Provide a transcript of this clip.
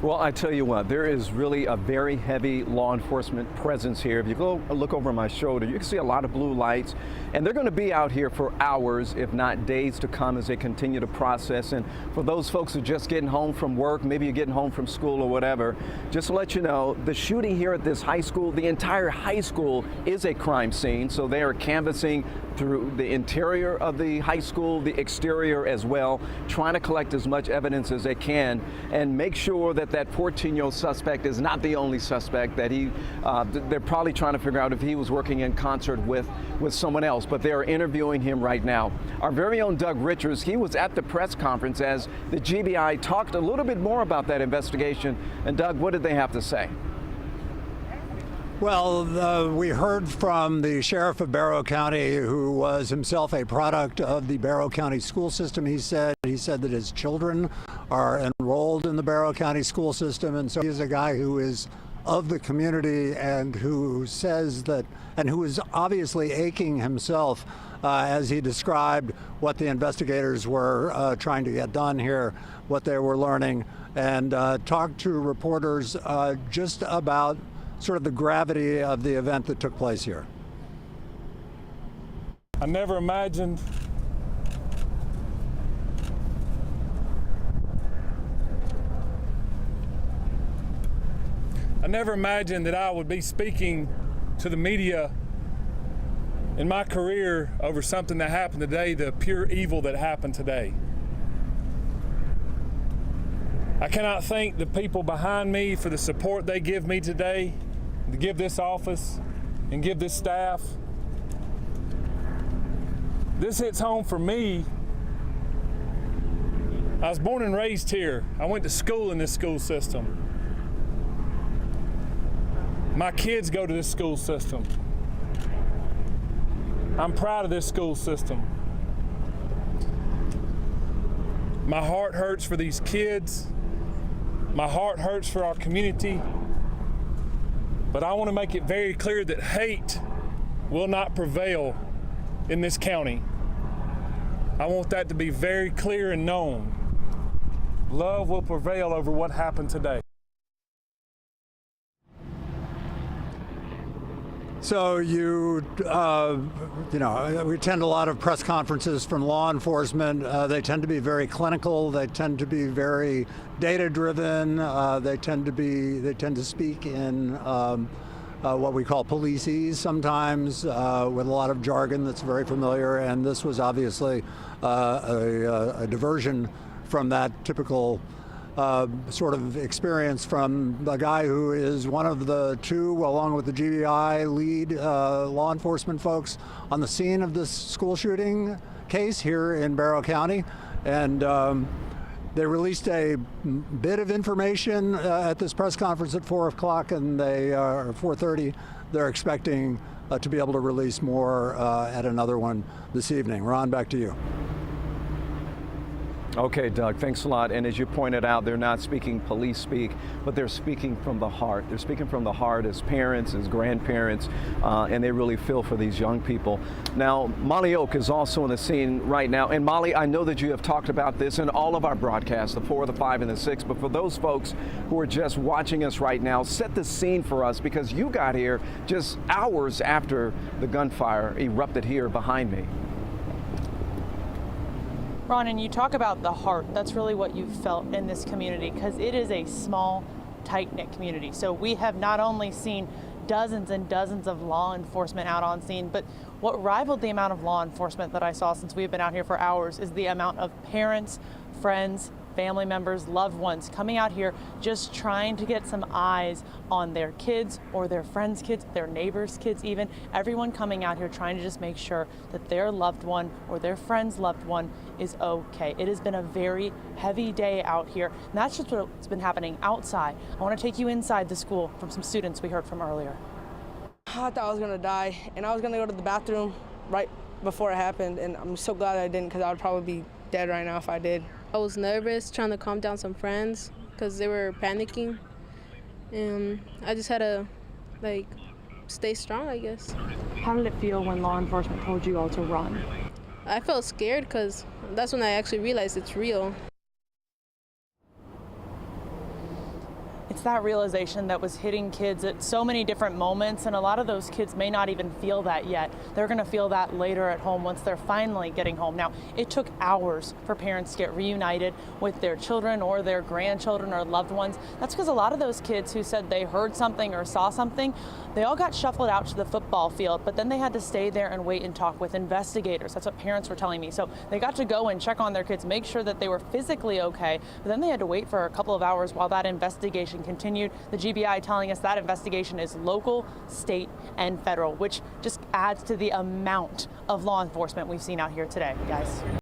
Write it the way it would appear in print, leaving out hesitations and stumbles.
Well, I tell you what, there is really a very heavy law enforcement presence here. If you go look over my shoulder, you can see a lot of blue lights, and they're going to be out here for hours, if not days to come, as they continue to process. And for those folks who are just getting home from work, maybe you're getting home from school or whatever, just to let you know, the shooting here at this high school, the entire high school is a crime scene, so they are canvassing through the interior of the high school, the exterior as well, trying to collect as much evidence as they can and make sure that that 14-year-old suspect is not the only suspect, that they're probably trying to figure out if he was working in concert with someone else, but they're interviewing him right now. Our very own Doug Richards, he was at the press conference as the GBI talked a little bit more about that investigation. And Doug, what did they have to say? Well, we heard from the sheriff of Barrow County, who was himself a product of the Barrow County school system. He said that his children are enrolled in the Barrow County school system, and so he's a guy who is of the community and who says that, and who is obviously aching himself as he described what the investigators were trying to get done here, what they were learning, and talked to reporters just about sort of the gravity of the event that took place here. I never imagined that I would be speaking to the media in my career over something that happened today, the pure evil that happened today. I cannot thank the people behind me for the support they give me today, to give this office and give this staff. This hits home for me. I was born and raised here. I went to school in this school system. My kids go to this school system. I'm proud of this school system. My heart hurts for these kids. My heart hurts for our community. But I want to make it very clear that hate will not prevail in this county. I want that to be very clear and known. Love will prevail over what happened today. So we attend a lot of press conferences from law enforcement. They tend to be very clinical. They tend to be very data-driven. They tend to speak in what we call policese sometimes, with a lot of jargon that's very familiar. And this was obviously a diversion from that typical sort of experience from a guy who is one of the two, along with the GBI lead law enforcement folks on the scene of this school shooting case here in Barrow County. And they released a bit of information at this press conference at 4 o'clock, and they are 4:30. They're expecting to be able to release more at another one this evening. Ron, back to you. Okay, Doug, thanks a lot. And as you pointed out, they're not speaking police speak, but they're speaking from the heart. They're speaking from the heart as parents, as grandparents, and they really feel for these young people. Now, Molly Oak is also on the scene right now. And Molly, I know that you have talked about this in all of our broadcasts, the 4, the 5, and the 6, but for those folks who are just watching us right now, set the scene for us, because you got here just hours after the gunfire erupted here behind me. Ron, and you talk about the heart. That's really what you felt in this community, because it is a small, tight-knit community. So we have not only seen dozens and dozens of law enforcement out on scene, but what rivaled the amount of law enforcement that I saw since we've been out here for hours is the amount of parents, friends, family members, loved ones coming out here just trying to get some eyes on their kids or their friends' kids, their neighbors' kids even. Everyone coming out here trying to just make sure that their loved one or their friend's loved one is okay. It has been a very heavy day out here, and that's just what's been happening outside. I want to take you inside the school from some students we heard from earlier. I thought I was gonna die, and I was gonna go to the bathroom right before it happened, and I'm so glad I didn't, because I would probably be dead right now if I did. I was nervous, trying to calm down some friends because they were panicking. And I just had to, stay strong, I guess. How did it feel when law enforcement told you all to run? I felt scared because that's when I actually realized it's real. it's that realization that was hitting kids at so many different moments, and a lot of those kids may not even feel that yet. They're going to feel that later at home once they're finally getting home. Now, it took hours for parents to get reunited with their children or their grandchildren or loved ones. That's because a lot of those kids who said they heard something or saw something, they all got shuffled out to the football field, but then they had to stay there and wait and talk with investigators. That's what parents were telling me. So they got to go and check on their kids, make sure that they were physically okay, but then they had to wait for a couple of hours while that investigation continued. The GBI telling us that investigation is local, state, and federal, which just adds to the amount of law enforcement we've seen out here today, guys.